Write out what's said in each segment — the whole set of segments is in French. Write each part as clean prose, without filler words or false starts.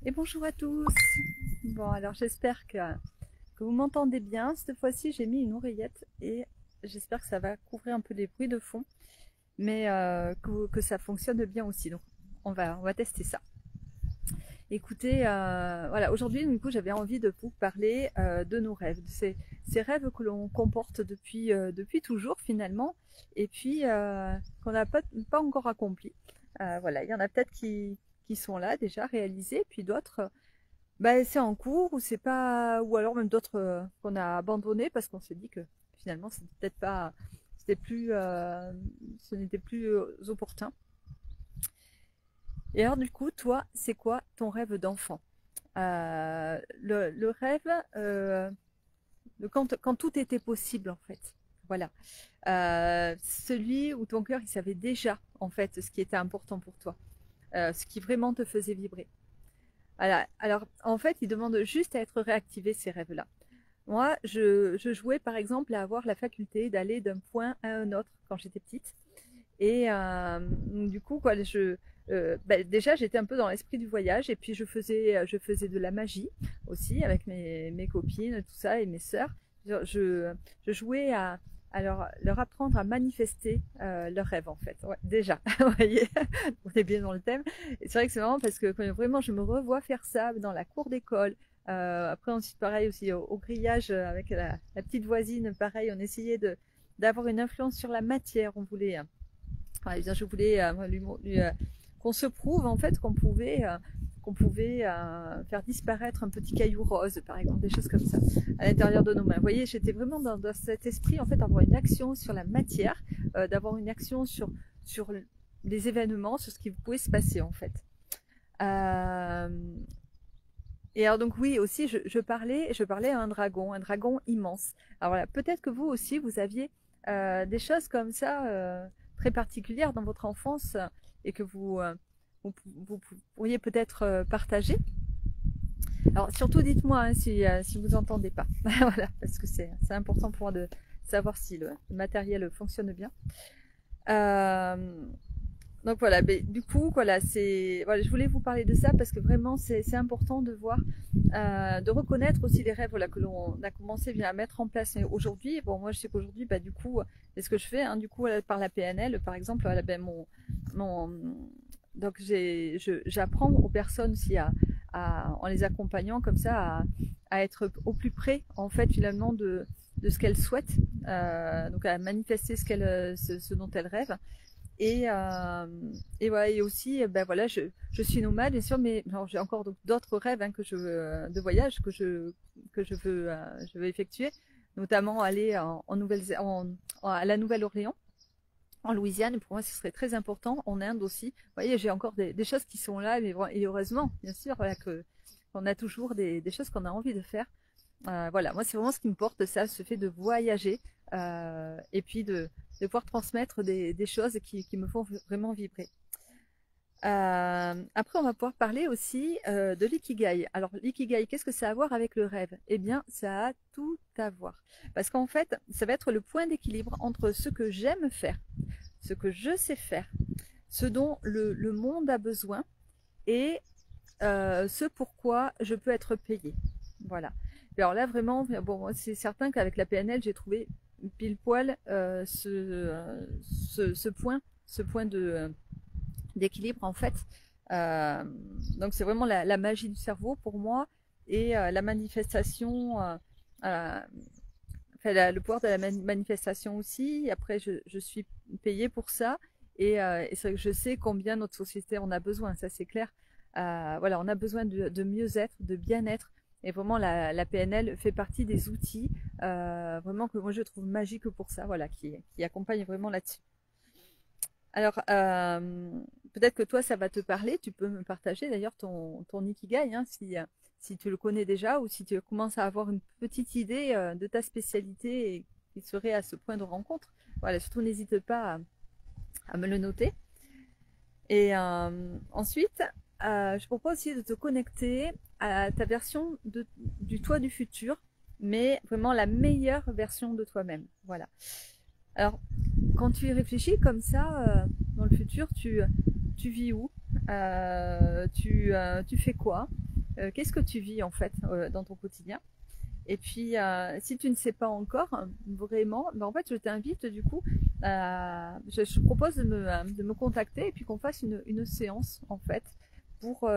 Et bonjour à tous. Bon, alors j'espère que vous m'entendez bien. Cette fois-ci, j'ai mis une oreillette et j'espère que ça va couvrir un peu les bruits de fond, mais que ça fonctionne bien aussi. Donc, on va tester ça. Écoutez, voilà, aujourd'hui, du coup, j'avais envie de vous parler de nos rêves, de ces rêves que l'on comporte depuis toujours finalement, et puis qu'on n'a pas encore accomplis. Voilà, il y en a peut-être qui sont là déjà réalisés, puis d'autres bah, c'est en cours ou c'est pas ou alors même d'autres qu'on a abandonnés parce qu'on s'est dit que finalement c'était peut-être pas c'était plus ce n'était plus opportun. Et alors du coup, toi, c'est quoi ton rêve d'enfant? Le rêve quand tout était possible en fait. Voilà. Celui où ton cœur il savait déjà en fait ce qui était important pour toi, ce qui vraiment te faisait vibrer. Voilà. Alors, en fait, il demande juste à être réactivé, ces rêves-là. Moi, je jouais par exemple à avoir la faculté d'aller d'un point à un autre quand j'étais petite. Et du coup, quoi, déjà, j'étais un peu dans l'esprit du voyage. Et puis, je faisais de la magie aussi avec mes copines, tout ça, et mes sœurs. Je jouais à leur apprendre à manifester leurs rêves, en fait. Ouais, déjà, vous voyez, on est bien dans le thème. Et c'est vrai que c'est marrant parce que vraiment, je me revois faire ça dans la cour d'école. Après, ensuite, pareil aussi au grillage avec la petite voisine, pareil, on essayait d'avoir une influence sur la matière. On voulait, je voulais qu'on se prouve en fait qu'on pouvait faire disparaître un petit caillou rose, par exemple, des choses comme ça, à l'intérieur de nos mains. Vous voyez, j'étais vraiment dans cet esprit, en fait, d'avoir une action sur la matière, d'avoir une action sur les événements, sur ce qui pouvait se passer, en fait. Euh, et alors donc oui, aussi, je parlais à un dragon immense. Alors voilà, peut-être que vous aussi, vous aviez des choses comme ça très particulières dans votre enfance et que vous pourriez peut-être partager. Alors surtout dites-moi hein, si vous entendez pas, voilà, parce que c'est important pour moi de savoir si le matériel fonctionne bien. Euh, donc voilà, mais du coup, voilà, voilà, je voulais vous parler de ça parce que vraiment c'est important de voir, de reconnaître aussi les rêves voilà, que l'on a commencé bien à mettre en place. Mais aujourd'hui, bon, moi je sais qu'aujourd'hui, bah, du coup, c'est ce que je fais, hein, du coup, par la PNL, par exemple, voilà, ben, mon, donc j'apprends aux personnes aussi en les accompagnant comme ça à être au plus près, en fait, finalement, de ce qu'elles souhaitent, donc à manifester ce dont elles rêvent. Et voilà, et aussi, ben voilà, je suis nomade, bien sûr, mais j'ai encore d'autres rêves hein, de voyage que je veux effectuer, notamment aller à la Nouvelle-Orléans, en Louisiane. Et pour moi, ce serait très important. En Inde aussi. Vous voyez, j'ai encore des choses qui sont là, mais et heureusement, bien sûr, voilà, qu'on a toujours des choses qu'on a envie de faire. Voilà, moi, c'est vraiment ce qui me porte, ça, ce fait de voyager et puis de pouvoir transmettre des choses qui me font vraiment vibrer. Après, on va pouvoir parler aussi de l'ikigai. Alors, l'ikigai, qu'est-ce que ça a à voir avec le rêve? Eh bien, ça a tout à voir. Parce qu'en fait, ça va être le point d'équilibre entre ce que j'aime faire, ce que je sais faire, ce dont le monde a besoin et ce pourquoi je peux être payé. Voilà. Et alors là, vraiment, bon, c'est certain qu'avec la PNL, j'ai trouvé pile poil ce point d'équilibre en fait. Euh, donc c'est vraiment la magie du cerveau pour moi et la manifestation, enfin, le pouvoir de la manifestation aussi. Après, je suis payée pour ça et c'est vrai que je sais combien notre société en a besoin, ça c'est clair. Voilà, on a besoin de mieux-être, de bien-être. Et vraiment, la PNL fait partie des outils vraiment que moi je trouve magiques pour ça, voilà, qui accompagnent vraiment là-dessus. Alors, peut-être que toi, ça va te parler. Tu peux me partager d'ailleurs ton ikigai, hein, si tu le connais déjà ou si tu commences à avoir une petite idée de ta spécialité et qui serait à ce point de rencontre. Voilà, surtout n'hésite pas à me le noter. Et ensuite, je propose aussi de te connecter à ta version du toi du futur, mais vraiment la meilleure version de toi-même. Voilà. Alors, quand tu y réfléchis comme ça, dans le futur, tu vis où tu fais quoi qu'est-ce que tu vis en fait dans ton quotidien. Et puis, si tu ne sais pas encore vraiment, ben en fait, je t'invite du coup, je propose de me contacter et puis qu'on fasse une séance en fait. Pour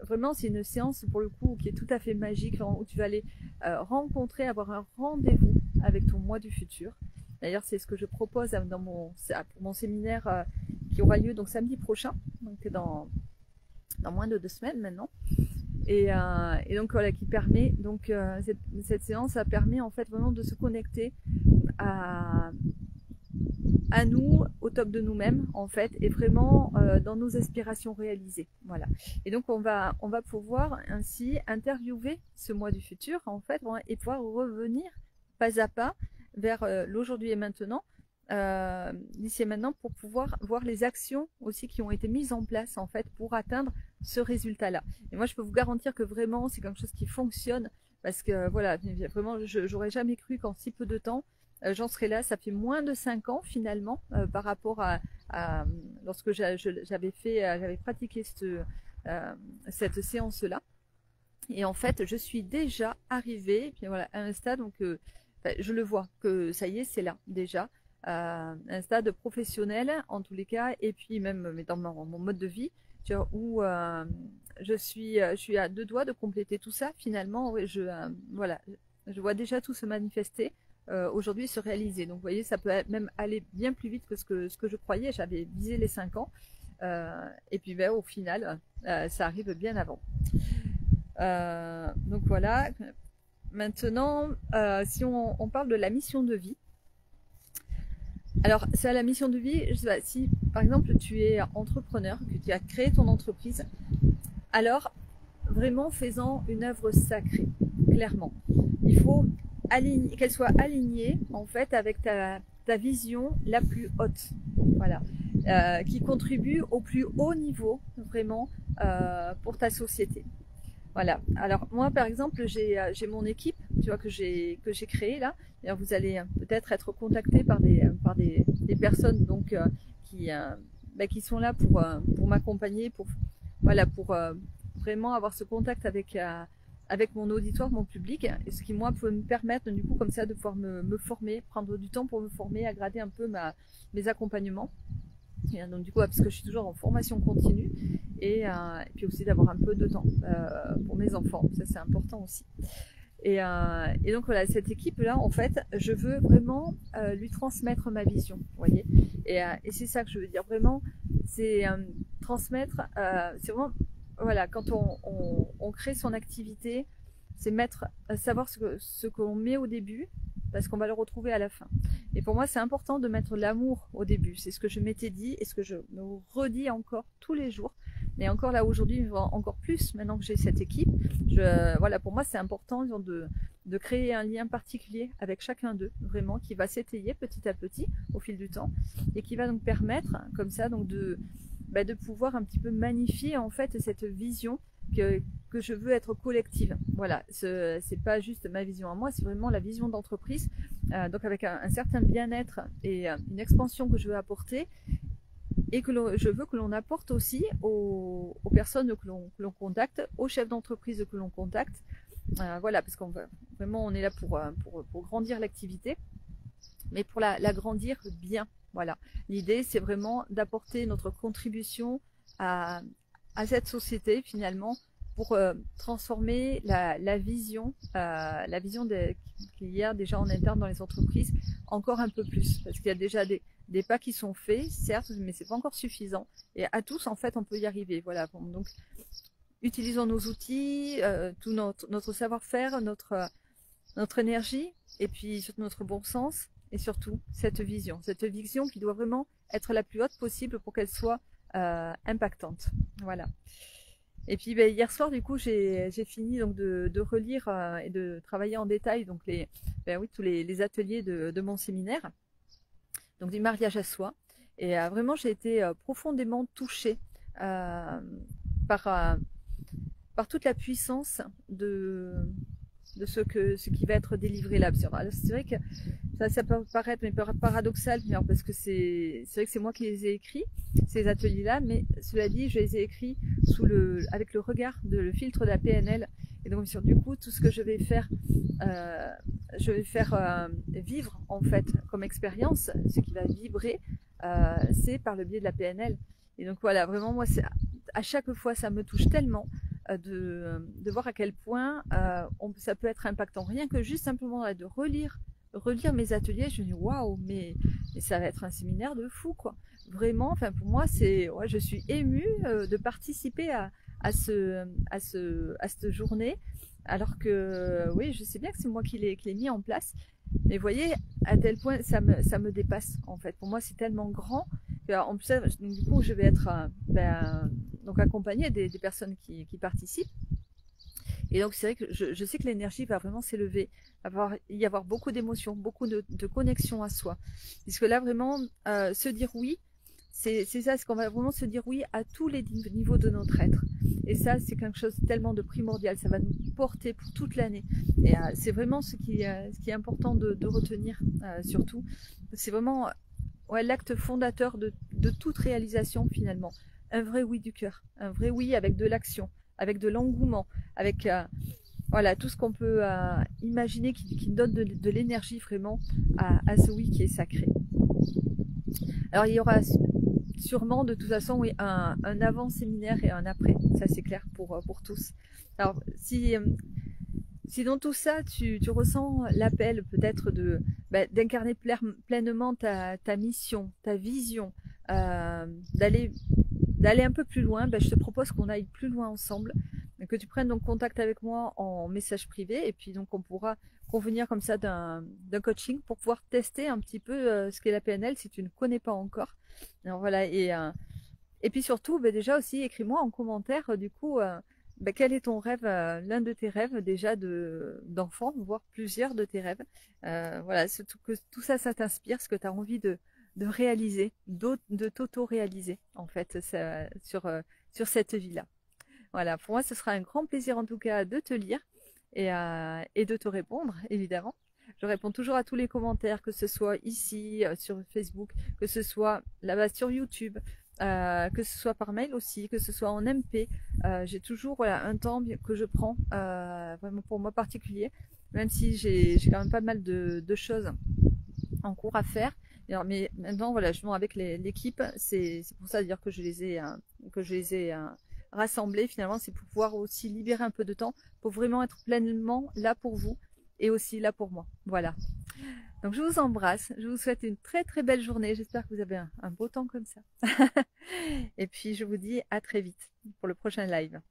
vraiment, c'est une séance pour le coup qui est tout à fait magique, où tu vas aller rencontrer, avoir un rendez-vous avec ton moi du futur. D'ailleurs, c'est ce que je propose pour mon séminaire qui aura lieu donc samedi prochain, donc dans moins de 2 semaines maintenant. Et donc voilà, qui permet donc cette séance, ça permet en fait vraiment de se connecter à nous, au top de nous-mêmes en fait, et vraiment dans nos aspirations réalisées. Voilà. Et donc on va pouvoir ainsi interviewer ce moi du futur en fait, et pouvoir revenir pas à pas vers l'aujourd'hui et maintenant, d'ici et maintenant, pour pouvoir voir les actions aussi qui ont été mises en place en fait pour atteindre ce résultat-là. Et moi je peux vous garantir que vraiment c'est quelque chose qui fonctionne, parce que voilà, vraiment j'aurais jamais cru qu'en si peu de temps j'en serais là. Ça fait moins de 5 ans finalement par rapport à lorsque j'avais pratiqué cette séance-là. Et en fait, je suis déjà arrivée puis voilà, à un stade donc je le vois que ça y est, c'est là déjà. Un stade professionnel en tous les cas, et puis même dans mon mode de vie, tu vois, où je suis à 2 doigts de compléter tout ça finalement. Voilà, je vois déjà tout se manifester aujourd'hui, se réaliser. Donc vous voyez, ça peut même aller bien plus vite que ce que je croyais. J'avais visé les 5 ans et puis ben, au final ça arrive bien avant. Donc voilà. Maintenant, si on parle de la mission de vie, alors c'est la mission de vie, je sais pas, si par exemple tu es entrepreneur, que tu as créé ton entreprise, alors vraiment fais-en une œuvre sacrée, clairement. Il faut qu'elle soit alignée en fait avec ta vision la plus haute, voilà, qui contribue au plus haut niveau vraiment pour ta société. Voilà. Alors moi par exemple j'ai mon équipe, tu vois, que j'ai créée là. Alors, vous allez peut-être être contacté par des personnes donc qui sont là pour m'accompagner, pour voilà, pour vraiment avoir ce contact avec mon auditoire, mon public, et ce qui moi peut me permettre du coup comme ça de pouvoir me former, prendre du temps pour me former, aggrader un peu mes accompagnements. Et donc du coup, parce que je suis toujours en formation continue, et puis aussi d'avoir un peu de temps pour mes enfants, ça c'est important aussi. Et donc voilà, cette équipe-là, en fait, je veux vraiment lui transmettre ma vision, vous voyez. Et c'est ça que je veux dire vraiment, c'est transmettre, c'est vraiment, voilà, quand on crée son activité, c'est savoir ce qu'on met au début, parce qu'on va le retrouver à la fin. Et pour moi, c'est important de mettre l'amour au début. C'est ce que je m'étais dit et ce que je me redis encore tous les jours. Et encore là aujourd'hui, encore plus maintenant que j'ai cette équipe. Voilà, pour moi, c'est important de créer un lien particulier avec chacun d'eux, vraiment, qui va s'étayer petit à petit au fil du temps, et qui va donc permettre, comme ça, donc de pouvoir un petit peu magnifier en fait cette vision que je veux être collective. Voilà, c'est pas juste ma vision à moi, c'est vraiment la vision d'entreprise, donc avec un certain bien-être et une expansion que je veux apporter, et je veux que l'on apporte aussi aux personnes que l'on contacte, aux chefs d'entreprise que l'on contacte. Voilà, parce qu'on on est là pour grandir l'activité, mais pour la grandir bien. Voilà, l'idée c'est vraiment d'apporter notre contribution à cette société finalement, pour transformer la vision qu'il y a déjà en interne dans les entreprises encore un peu plus, parce qu'il y a déjà des pas qui sont faits, certes, mais c'est pas encore suffisant, et à tous en fait on peut y arriver. Voilà, bon, donc utilisons nos outils, tout notre savoir-faire, notre énergie, et puis surtout notre bon sens, et surtout cette vision qui doit vraiment être la plus haute possible pour qu'elle soit impactante. Voilà. Et puis hier soir, du coup, j'ai fini donc de relire et de travailler en détail donc tous les ateliers de mon séminaire, donc du mariage à soi. Et vraiment, j'ai été profondément touchée par toute la puissance de ce qui va être délivré là. Alors c'est vrai que Ça peut paraître mais paradoxal, mais alors parce que c'est vrai que c'est moi qui les ai écrits, ces ateliers-là, mais cela dit, je les ai écrits avec le regard le filtre de la PNL. Et donc, du coup, tout ce que je vais faire vivre, en fait, comme expérience, ce qui va vibrer, c'est par le biais de la PNL. Et donc, voilà, vraiment, moi, à chaque fois, ça me touche tellement de voir à quel point ça peut être impactant. Rien que juste simplement de relire mes ateliers, je me dis waouh, mais ça va être un séminaire de fou, quoi. Vraiment, enfin pour moi, je suis émue de participer à cette journée, alors que oui, je sais bien que c'est moi qui l'ai mis en place. Mais vous voyez, à tel point, ça me dépasse en fait. Pour moi, c'est tellement grand. En plus, du coup, je vais être donc accompagnée des personnes qui participent. Et donc, c'est vrai que je sais que l'énergie va vraiment s'élever. Il va y avoir beaucoup d'émotions, beaucoup de connexion à soi. Parce que là, vraiment, se dire oui, c'est ça, c'est qu'on va vraiment se dire oui à tous les niveaux de notre être. Et ça, c'est quelque chose tellement de primordial. Ça va nous porter pour toute l'année. Et c'est vraiment ce qui est important de retenir, surtout. C'est vraiment l'acte fondateur de toute réalisation, finalement. Un vrai oui du cœur. Un vrai oui avec de l'action, avec de l'engouement, avec voilà, tout ce qu'on peut imaginer qui donne de l'énergie vraiment à ce oui qui est sacré. Alors, il y aura sûrement de toute façon oui, un avant-séminaire et un après, ça c'est clair pour tous. Alors si dans tout ça tu ressens l'appel peut-être d'incarner pleinement ta mission, ta vision, d'aller un peu plus loin, je te propose qu'on aille plus loin ensemble, que tu prennes donc contact avec moi en message privé, et puis donc on pourra convenir comme ça d'un coaching pour pouvoir tester un petit peu ce qu'est la PNL si tu ne connais pas encore. Alors voilà, et puis surtout, déjà aussi, écris-moi en commentaire, du coup, quel est ton rêve, l'un de tes rêves déjà d'enfant, voire plusieurs de tes rêves. Voilà, que tout ça, ça t'inspire, ce que tu as envie de réaliser, de t'auto-réaliser, en fait, sur cette vie-là. Voilà, pour moi, ce sera un grand plaisir en tout cas de te lire et de te répondre, évidemment. Je réponds toujours à tous les commentaires, que ce soit ici, sur Facebook, que ce soit là-bas sur YouTube, que ce soit par mail aussi, que ce soit en MP. J'ai toujours un temps que je prends, vraiment pour moi particulier, même si j'ai quand même pas mal de choses en cours à faire. Alors, mais maintenant, voilà, justement avec l'équipe, c'est pour ça dire que je les ai rassemblés finalement, c'est pour pouvoir aussi libérer un peu de temps pour vraiment être pleinement là pour vous et aussi là pour moi. Voilà. Donc je vous embrasse, je vous souhaite une très très belle journée, j'espère que vous avez un beau temps comme ça. Et puis je vous dis à très vite pour le prochain live.